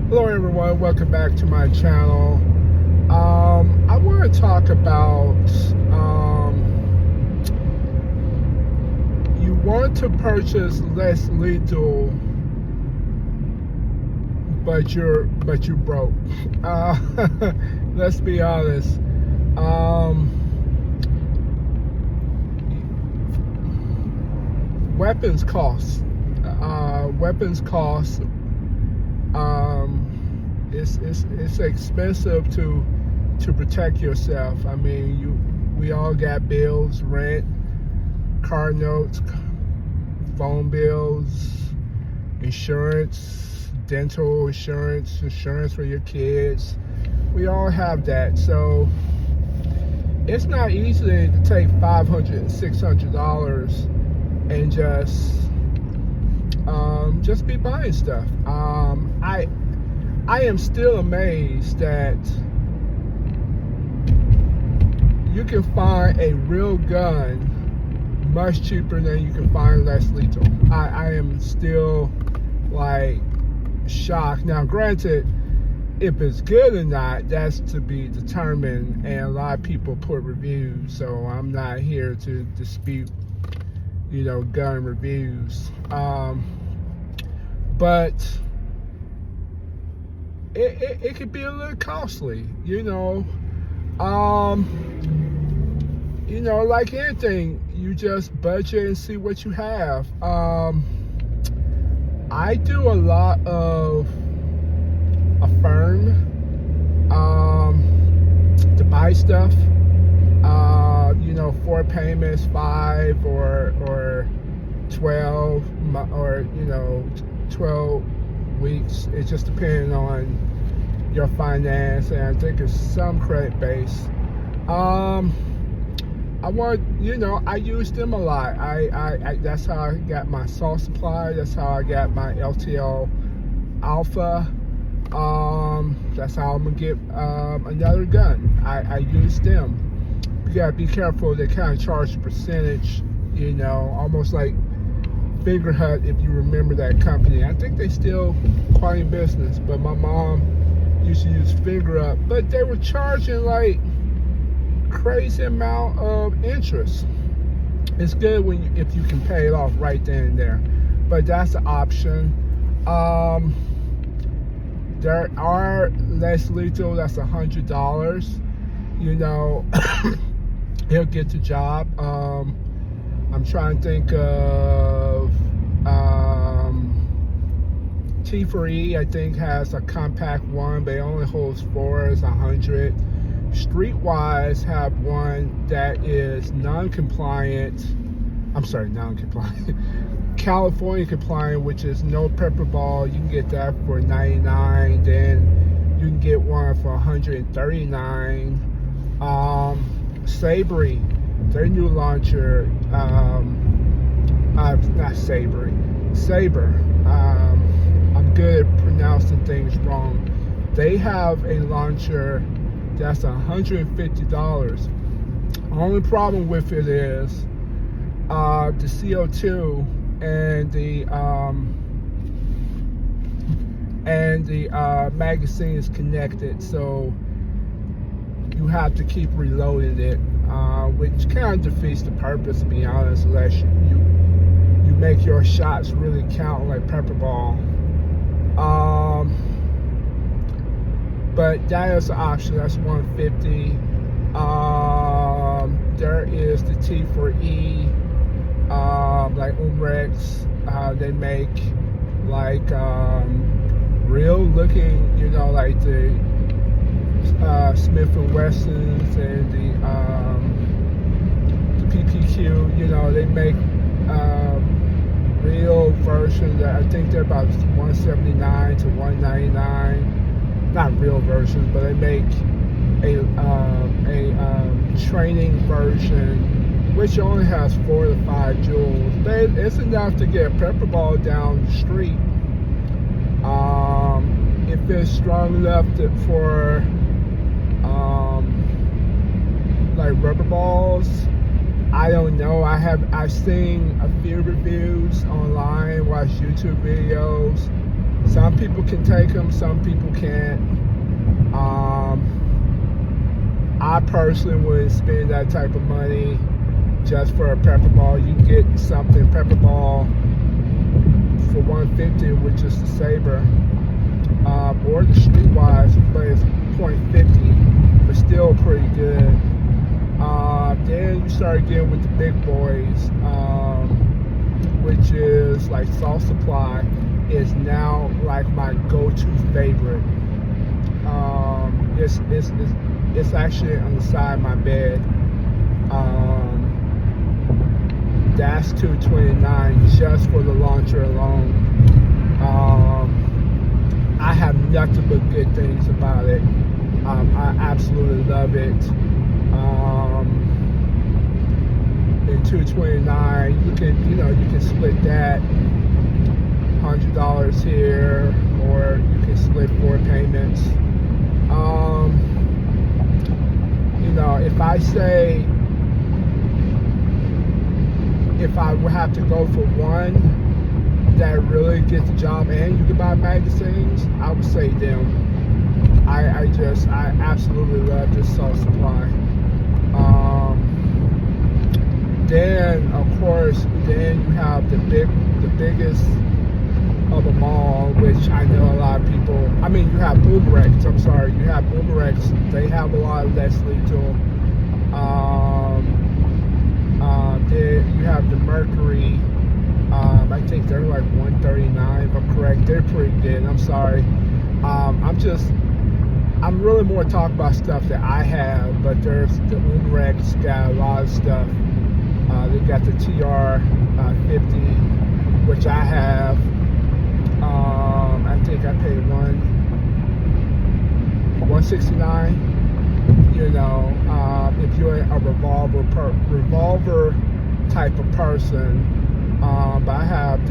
Hello everyone, welcome back to my channel. I want to talk about you want to purchase less lethal, but you're broke. Let's be honest. Um, weapons cost. Weapons cost. It's expensive to protect yourself. I mean, we all got bills, rent, car notes, phone bills, insurance, dental insurance, insurance for your kids. We all have that. So it's not easy to take $500 and $600 and just be buying stuff. I am still amazed that you can find a real gun much cheaper than you can find less lethal. I am still like shocked. Now, granted, if it's good or not, that's to be determined, and a lot of people put reviews, so I'm not here to dispute, gun reviews. But it could be a little costly, like anything, you just budget and see what you have. I do a lot of Affirm to buy stuff. 4 payments, 5 or 12, or 12 weeks. It just depends on your finance, and I think it's some credit base. I use them a lot. I that's how I got my Assault Supply. That's how I got my LTL Alpha. That's how I'm gonna get another gun. I use them. You gotta be careful. They kind of charge a percentage, almost like Fingerhut, if you remember that company. I think they still quite in business, but my mom used to use FingerUp, but they were charging like crazy amount of interest. It's good if you can pay it off right then and there, but that's an option. There are less lethal. That's $100. He'll get the job. I'm trying to think of T4E. I think has a compact one, but it only holds 4. It's 100. Streetwise have one that is non-compliant. I'm sorry, non-compliant. California compliant, which is no pepper ball. You can get that for $99. Then you can get one for $139. Sabre, their new launcher. Not Sabre. Sabre. I'm good at pronouncing things wrong. They have a launcher that's $150. Only problem with it is the CO2 and the magazine is connected, so you have to keep reloading it, which kind of defeats the purpose, to be honest, unless you make your shots really count like pepper ball. But that is an option. That's $150. There is the T4E, like Umrex. They make like real looking, like the Smith & Wessons and the PPQ. They make real versions that I think they're about $179 to $199. Not real versions, but they make a training version which only has 4 to 5 joules. But it's enough to get a pepper ball down the street. If it's strong enough for like rubber balls, I don't know. I've seen a few reviews online, watched YouTube videos. Some people can take them, some people can't. I personally wouldn't spend that type of money just for a pepper ball. You can get something pepper ball for $150, which is the Saber, or the Streetwise, but it's .50, but still pretty good. Then you start getting with the big boys, which is like Salt Supply is now like my go-to favorite. It's actually on the side of my bed. That's $229 just for the launcher alone. I have nothing but good things about it. I absolutely love it. In $229, you can split that $100 here, or you can split 4 payments. If I would have to go for one that really gets the job and you can buy magazines, I would say them. I absolutely love this Salt Supply. Then of course, then you have the biggest of them all, which I know a lot of people. I mean, you have Umarex. I'm sorry, you have Umarex. They have a lot of less lethal. Then you have the Mercury. I think they're like $139, if I'm correct. They're pretty good. I'm sorry. I'm really more talking about stuff that I have, but there's the Umarex got a lot of stuff. They got the TR50, which I have. I think I paid $169. If you're a revolver type of person, but I have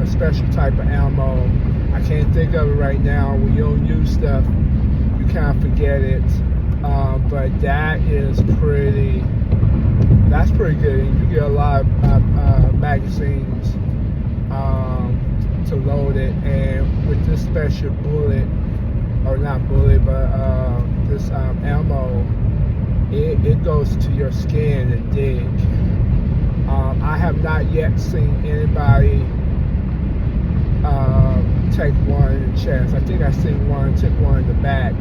a special type of ammo. I can't think of it right now. When you don't use stuff, you kind of forget it. But that's pretty good. And you get a lot of magazines to load it, and with this special bullet, or not bullet, but this ammo, it goes to your skin and dig. I have not yet seen anybody take one in the chest. I think I seen one took one in the back,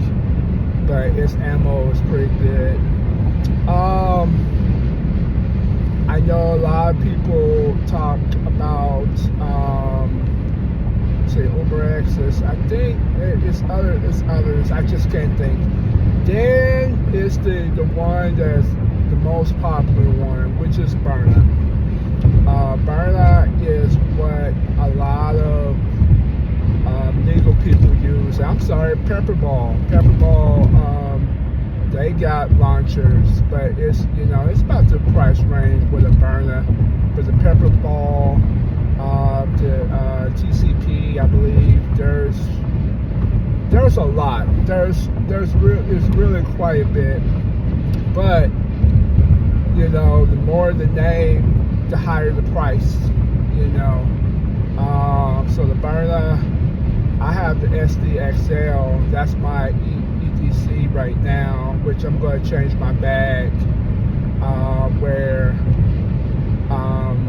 but its ammo is pretty good. I know a lot of people talk about say Umarex. I think it's others. I just can't think. Then it's the one that's the most popular one, which is Byrna. Byrna is what a lot of legal people use. I'm sorry, Pepper Ball. They got launchers, but it's about the price range with a Byrna. For the Pepper Ball, the TCP, I believe there's a lot. There's really quite a bit, but the more the name, the higher the price. So the Byrna, I have the SDXL. That's my EDC right now, which I'm going to change my bag, where I'm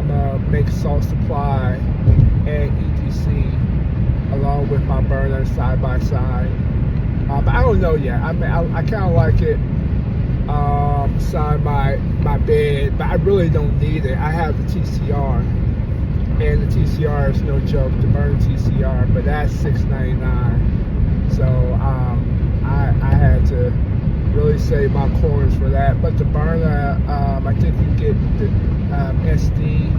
going to make Salt Supply and EDC along with my Byrna side by side. But I don't know yet. I kind of like it beside my bed, but I really don't need it. I have the TCR, and the TCR is no joke, the Byrna TCR, but that's $699. So I had to really save my coins for that. But the Byrna, I think you get the SD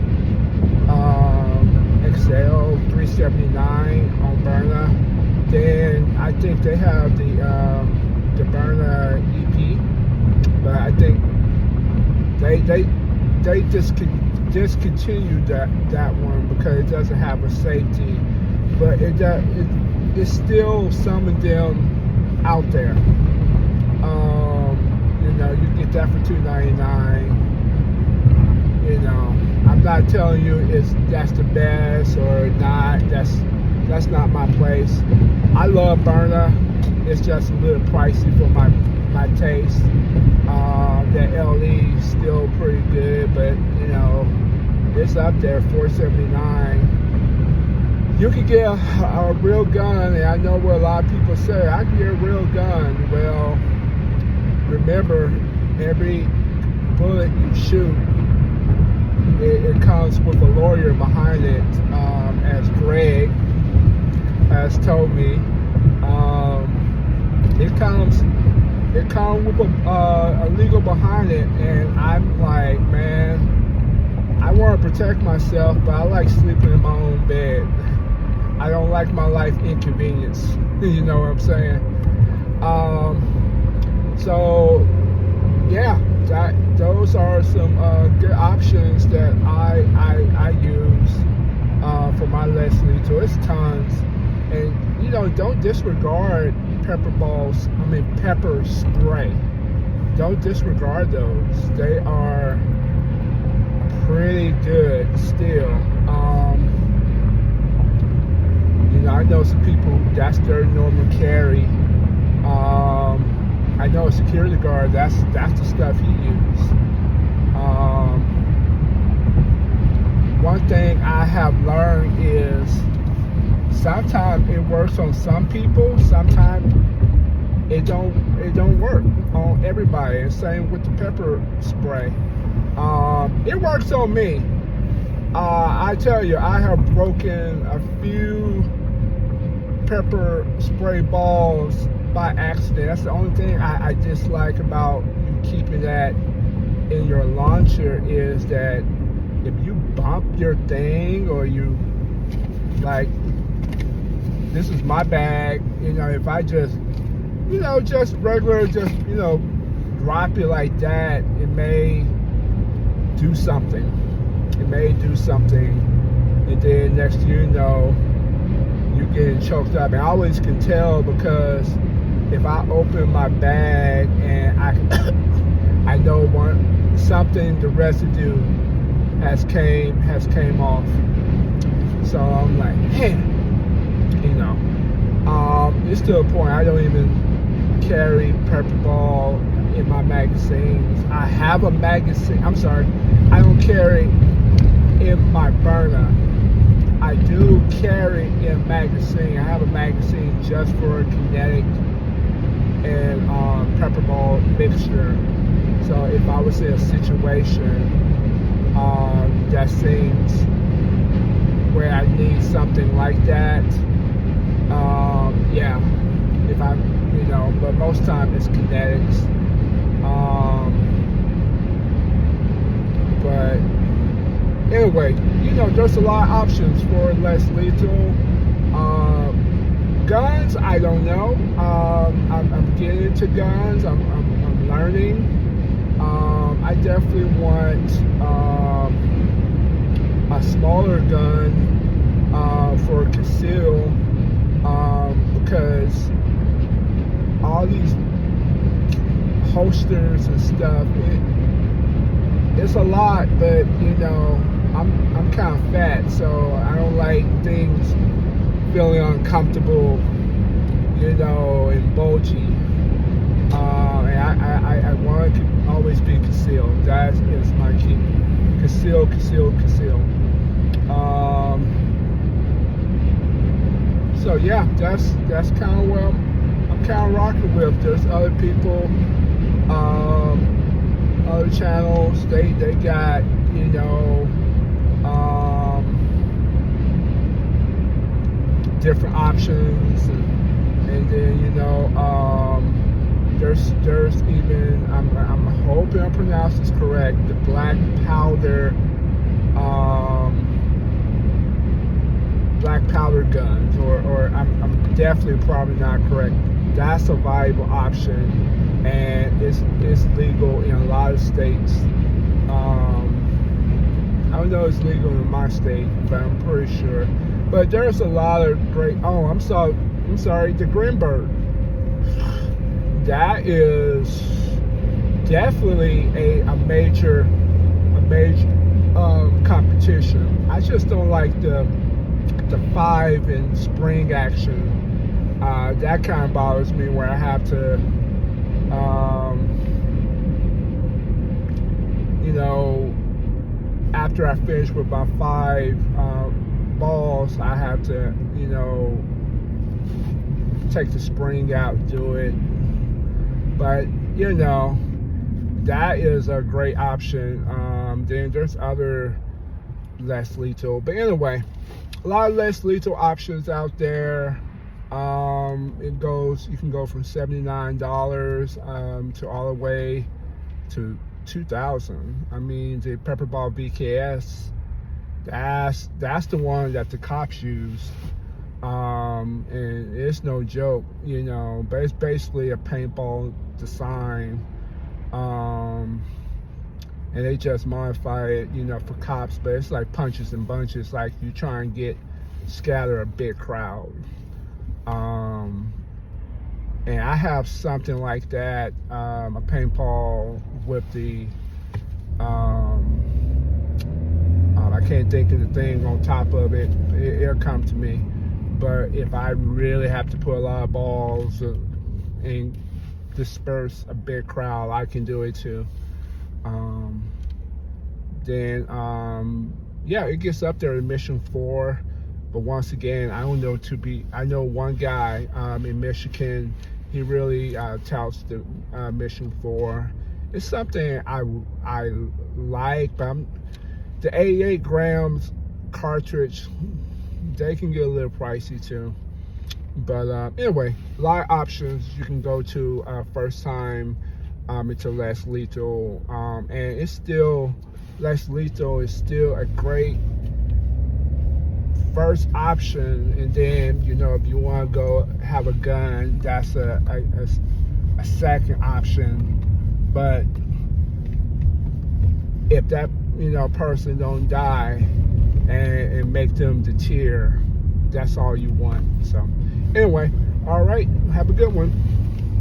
XL 379 on Byrna. Then I think they have the Byrna EP, but I think they discontinued that one because it doesn't have a safety. But it's still some of them out there. You get that for $299. not telling you that's the best or not. That's not my place. I love Burner. It's just a little pricey for my taste. That LE is still pretty good, but you know, it's up there, $479. You could get a real gun, and I know what a lot of people say, I can get a real gun. Well, remember, every bullet you shoot, it comes with a lawyer behind it, as Greg has told me. It comes with a legal behind it, and I'm like, man, I want to protect myself, but I like sleeping in my own bed. I don't like my life inconvenience. You know what I'm saying? So yeah, those are some good options that I use for my Leslie. So it's tons, and you know, don't disregard pepper spray. Don't disregard those. They are pretty good still. You know, I know some people, that's their normal carry. I know a security guard, that's the stuff he uses. One thing I have learned is sometimes it works on some people, sometimes it don't work on everybody. And same with the pepper spray. It works on me. I tell you, I have broken a few pepper spray balls by accident. That's the only thing I dislike about you keeping that in your launcher, is that if you bump your thing, or you, like, this is my bag, you know, if I just, you know, just regular, just, you know, drop it like that, it may do something. It may do something, and then next thing you know, you're getting choked up. And I always can tell, because if I open my bag and I know something, the residue has came off. So I'm like, man, you know, it's to a point I don't even carry pepper ball in my magazines. I have a magazine. I'm sorry, I don't carry in my burner. I do carry in magazine. I have a magazine just for kinetic and pepper ball mixture. So if I was in a situation that seems where I need something like that, yeah, if I, you know, but most time it's kinetics. But anyway, you know, there's a lot of options for less lethal. Guns, I don't know. I'm getting into guns. I'm learning. I definitely want a smaller gun for conceal, because all these holsters and stuff, it's a lot, but you know, I'm kind of fat, so I don't like things feeling uncomfortable, you know, and bulgy. And I want to always be concealed. That is my key. Conceal. So yeah, that's kind of what I'm kind of rocking with. There's other people, other channels. They got, you know, different options, and then, you know, there's even, I'm hoping I pronounce this correct, the black powder guns, or I'm definitely probably not correct. That's a viable option, and it's legal in a lot of states. I don't know if it's legal in my state, but I'm pretty sure. But there's a lot of great. Oh, I'm sorry, the Greenberg. That is definitely a major competition. competition. I just don't like the 5 and spring action. That kind of bothers me, where I have to, you know, after I finish with my 5 balls, I have to, you know, take the spring out and do it. But, you know, that is a great option. Then there's other less lethal. But anyway, a lot of less lethal options out there. You can go from $79 to all the way to $2,000. I mean, the Pepper Ball VKS, that's the one that the cops use. And it's no joke, you know, but it's basically a paintball design. And they just modify it, you know, for cops, but it's like punches and bunches, like you try and scatter a big crowd. And I have something like that, a paintball with the, I can't think of the thing on top of it. It'll come to me. But if I really have to put a lot of balls and disperse a big crowd, I can do it too. Yeah, it gets up there in Mission 4. But once again, I know one guy in Michigan, he really touts the Mission 4. It's something I like, but the 88 grams cartridge, they can get a little pricey too. But anyway, a lot of options you can go to first time into less lethal. And it's still, less lethal is still a great first option. And then, you know, if you want to go have a gun, that's a second option. But if that, you know, person don't die and make them deter, that's all you want. So anyway, all right, have a good one.